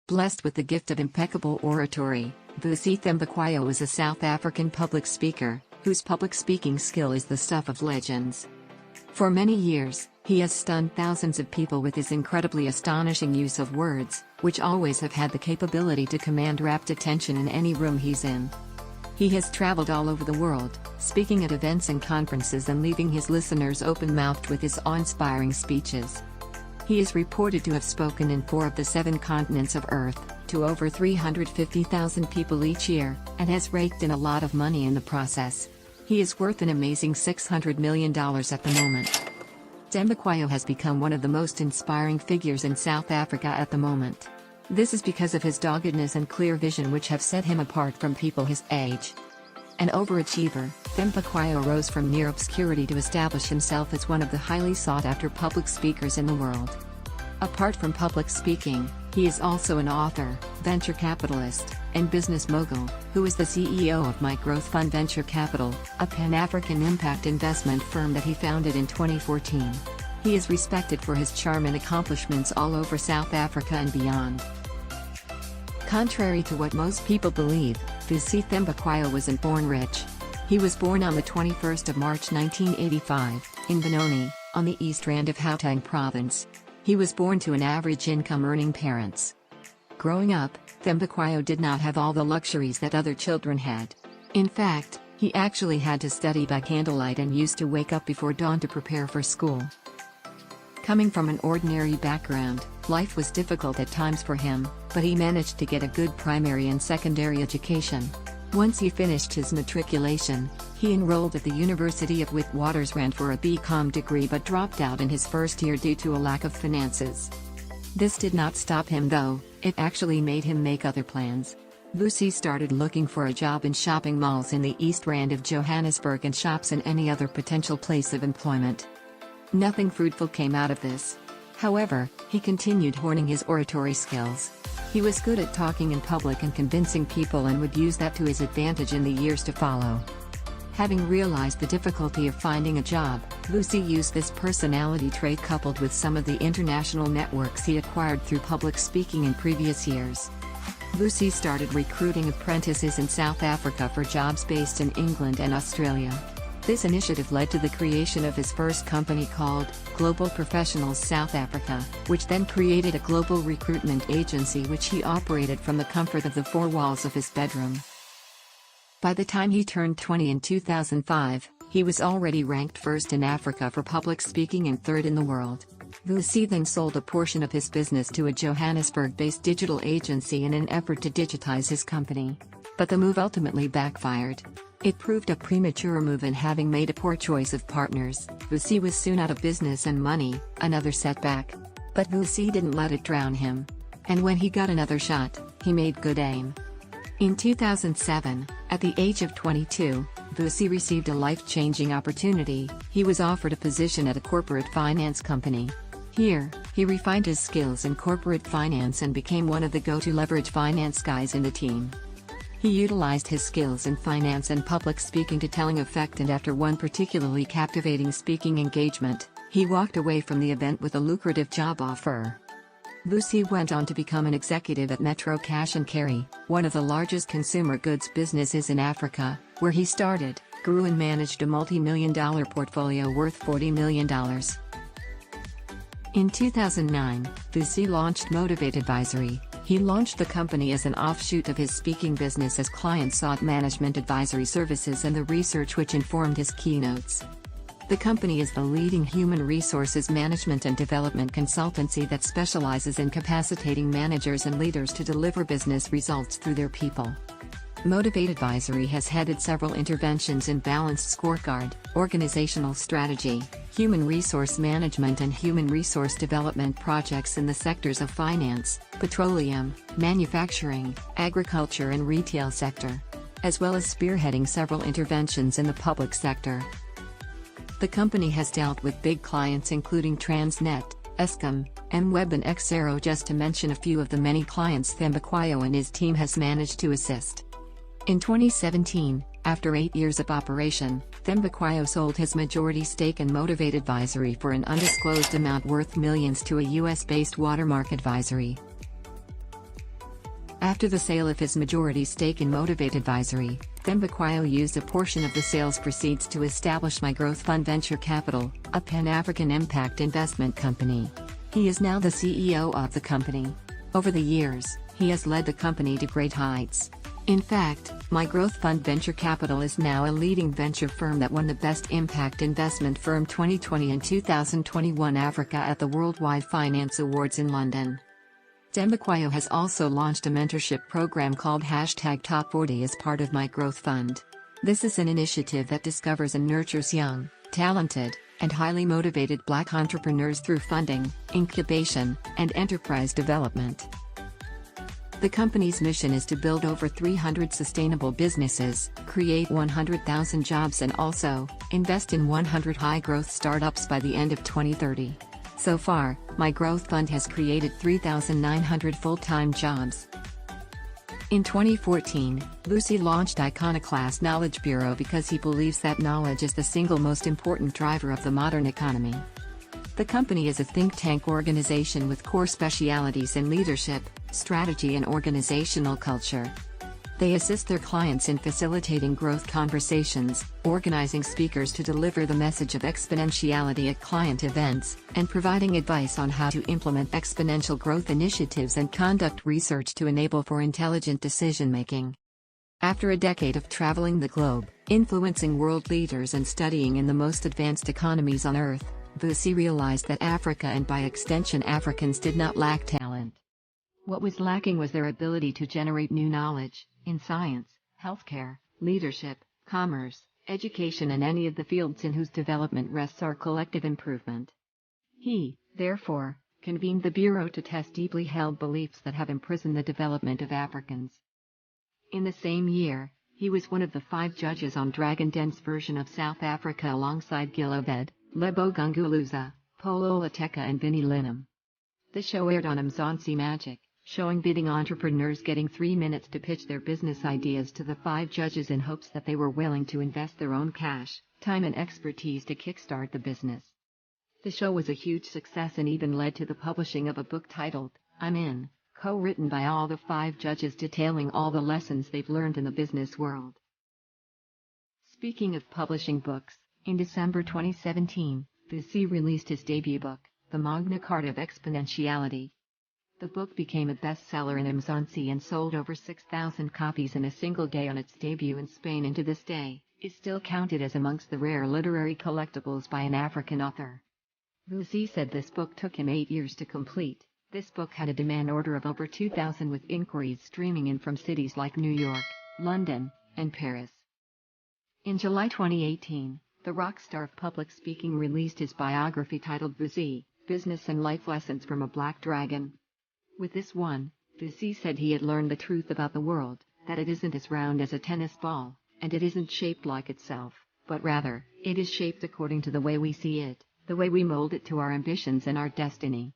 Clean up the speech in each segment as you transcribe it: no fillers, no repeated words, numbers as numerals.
Blessed with the gift of impeccable oratory, Vusi Thembekwayo is a South African public speaker, whose public speaking skill is the stuff of legends. For many years, he has stunned thousands of people with his incredibly astonishing use of words, which always have had the capability to command rapt attention in any room he's in. He has traveled all over the world, speaking at events and conferences and leaving his listeners open-mouthed with his awe-inspiring speeches. He is reported to have spoken in 4 of the 7 continents of Earth, to over 350,000 people each year, and has raked in a lot of money in the process. He is worth an amazing $600 million at the moment. Thembekwayo has become one of the most inspiring figures in South Africa at the moment. This is because of his doggedness and clear vision, which have set him apart from people his age. An overachiever, Thembekwayo rose from near obscurity to establish himself as one of the highly sought-after public speakers in the world. Apart from public speaking, he is also an author, venture capitalist, and business mogul, who is the CEO of MyGrowthFund Venture Capital, a Pan-African impact investment firm that he founded in 2014. He is respected for his charm and accomplishments all over South Africa and beyond. Contrary to what most people believe, Vusi Thembekwayo wasn't born rich. He was born on the 21st of March 1985, in Benoni, on the East Rand of Gauteng province. He was born to an average income-earning parents. Growing up, Thembekwayo did not have all the luxuries that other children had. In fact, he actually had to study by candlelight and used to wake up before dawn to prepare for school. Coming from an ordinary background, life was difficult at times for him, but he managed to get a good primary and secondary education. Once he finished his matriculation, he enrolled at the University of Witwatersrand for a BCom degree but dropped out in his first year due to a lack of finances. This did not stop him though, it actually made him make other plans. Vusi started looking for a job in shopping malls in the East Rand of Johannesburg and shops in any other potential place of employment. Nothing fruitful came out of this. However, he continued honing his oratory skills. He was good at talking in public and convincing people and would use that to his advantage in the years to follow. Having realized the difficulty of finding a job, Vusi used this personality trait coupled with some of the international networks he acquired through public speaking in previous years. Vusi started recruiting apprentices in South Africa for jobs based in England and Australia. This initiative led to the creation of his first company called Global Professionals South Africa, which then created a global recruitment agency which he operated from the comfort of the 4 walls of his bedroom. By the time he turned 20 in 2005, he was already ranked first in Africa for public speaking and third in the world. Vusi then sold a portion of his business to a Johannesburg-based digital agency in an effort to digitize his company. But the move ultimately backfired. It proved a premature move, and having made a poor choice of partners, Vusi was soon out of business and money, another setback. But Vusi didn't let it drown him. And when he got another shot, he made good aim. In 2007, at the age of 22, Vusi received a life-changing opportunity. He was offered a position at a corporate finance company. Here, he refined his skills in corporate finance and became one of the go-to leverage finance guys in the team. He utilized his skills in finance and public speaking to telling effect, and after one particularly captivating speaking engagement, he walked away from the event with a lucrative job offer. Vusi went on to become an executive at Metro Cash and Carry, one of the largest consumer goods businesses in Africa, where he started, grew and managed a multi-million-dollar portfolio worth $40 million. In 2009, Vusi launched Motivate Advisory. He launched the company as an offshoot of his speaking business as clients sought management advisory services and the research which informed his keynotes. The company is the leading human resources management and development consultancy that specializes in capacitating managers and leaders to deliver business results through their people. Motivate Advisory has headed several interventions in balanced scorecard, organizational strategy, human resource management and human resource development projects in the sectors of finance, petroleum, manufacturing, agriculture and retail sector, as well as spearheading several interventions in the public sector. The company has dealt with big clients including Transnet, Eskom, MWeb and Xero, just to mention a few of the many clients Thembekwayo and his team has managed to assist. In 2017, after 8 years of operation, Thembekwayo sold his majority stake in Motivate Advisory for an undisclosed amount worth millions to a US-based Watermark Advisory. After the sale of his majority stake in Motivate Advisory, Thembekwayo used a portion of the sales proceeds to establish MyGrowthFund Venture Capital, a Pan-African impact investment company. He is now the CEO of the company. Over the years, he has led the company to great heights. In fact, MyGrowthFund Venture Capital is now a leading venture firm that won the Best Impact Investment Firm 2020 and 2021 Africa at the Worldwide Finance Awards in London. Thembekwayo has also launched a mentorship program called #Top40 as part of MyGrowthFund. This is an initiative that discovers and nurtures young, talented, and highly motivated Black entrepreneurs through funding, incubation, and enterprise development. The company's mission is to build over 300 sustainable businesses, create 100,000 jobs and also invest in 100 high-growth startups by the end of 2030. So far, MyGrowthFund has created 3,900 full-time jobs. In 2014, Vusi launched Iconoclast Knowledge Bureau because he believes that knowledge is the single most important driver of the modern economy. The company is a think tank organization with core specialities in leadership, strategy and organizational culture. They assist their clients in facilitating growth conversations, organizing speakers to deliver the message of exponentiality at client events, and providing advice on how to implement exponential growth initiatives and conduct research to enable for intelligent decision-making. After a decade of traveling the globe, influencing world leaders and studying in the most advanced economies on Earth, Vusi realized that Africa and by extension Africans did not lack talent. What was lacking was their ability to generate new knowledge, in science, healthcare, leadership, commerce, education and any of the fields in whose development rests our collective improvement. He, therefore, convened the Bureau to test deeply held beliefs that have imprisoned the development of Africans. In the same year, he was one of the 5 judges on Dragon Den's version of South Africa alongside Gil Oved, Lebo Gunguluza, Polo Lateka and Vinnie Linham. The show aired on Mzansi Magic, showing bidding entrepreneurs getting 3 minutes to pitch their business ideas to the 5 judges in hopes that they were willing to invest their own cash, time and expertise to kickstart the business. The show was a huge success and even led to the publishing of a book titled, I'm In, co-written by all the 5 judges detailing all the lessons they've learned in the business world. Speaking of publishing books, in December 2017, Vusi released his debut book, The Magna Carta of Exponentiality. The book became a bestseller in Mzansi and sold over 6,000 copies in a single day on its debut in Spain and to this day, is still counted as amongst the rare literary collectibles by an African author. Vusi said this book took him 8 years to complete. This book had a demand order of over 2,000 with inquiries streaming in from cities like New York, London, and Paris. In July 2018, the rock star of public speaking released his biography titled Vusi, Business and Life Lessons from a Black Dragon. With this one, Vusi said he had learned the truth about the world, that it isn't as round as a tennis ball, and it isn't shaped like itself, but rather, it is shaped according to the way we see it, the way we mold it to our ambitions and our destiny.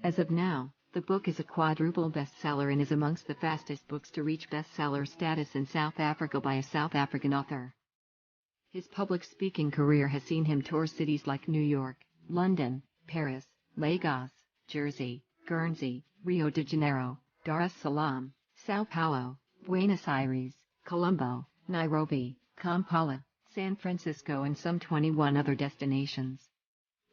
As of now, the book is a quadruple bestseller and is amongst the fastest books to reach bestseller status in South Africa by a South African author. His public speaking career has seen him tour cities like New York, London, Paris, Lagos, Jersey, Guernsey, Rio de Janeiro, Dar es Salaam, Sao Paulo, Buenos Aires, Colombo, Nairobi, Kampala, San Francisco and some 21 other destinations.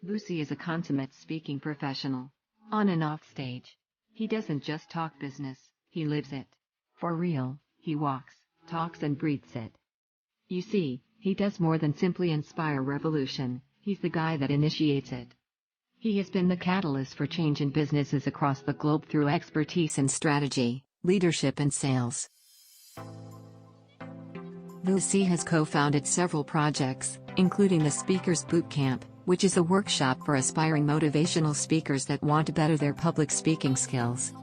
Vusi is a consummate speaking professional. On and off stage. He doesn't just talk business, he lives it. For real, he walks, talks and breathes it. You see, he does more than simply inspire revolution, he's the guy that initiates it. He has been the catalyst for change in businesses across the globe through expertise in strategy, leadership and sales. Vusi has co-founded several projects, including the Speakers Bootcamp, which is a workshop for aspiring motivational speakers that want to better their public speaking skills.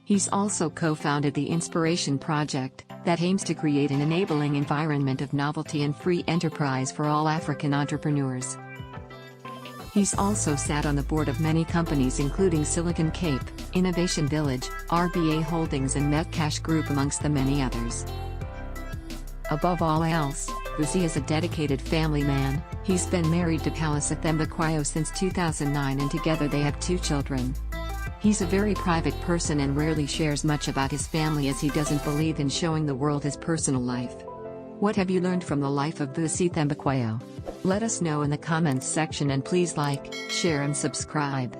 He's also co-founded the Inspiration Project, that aims to create an enabling environment of novelty and free enterprise for all African entrepreneurs. He's also sat on the board of many companies including Silicon Cape, Innovation Village, RBA Holdings and Metcash Group amongst the many others. Above all else, Vusi is a dedicated family man. He's been married to Vusi Thembekwayo since 2009 and together they have 2 children. He's a very private person and rarely shares much about his family as he doesn't believe in showing the world his personal life. What have you learned from the life of Vusi Thembekwayo? Let us know in the comments section and please like, share and subscribe.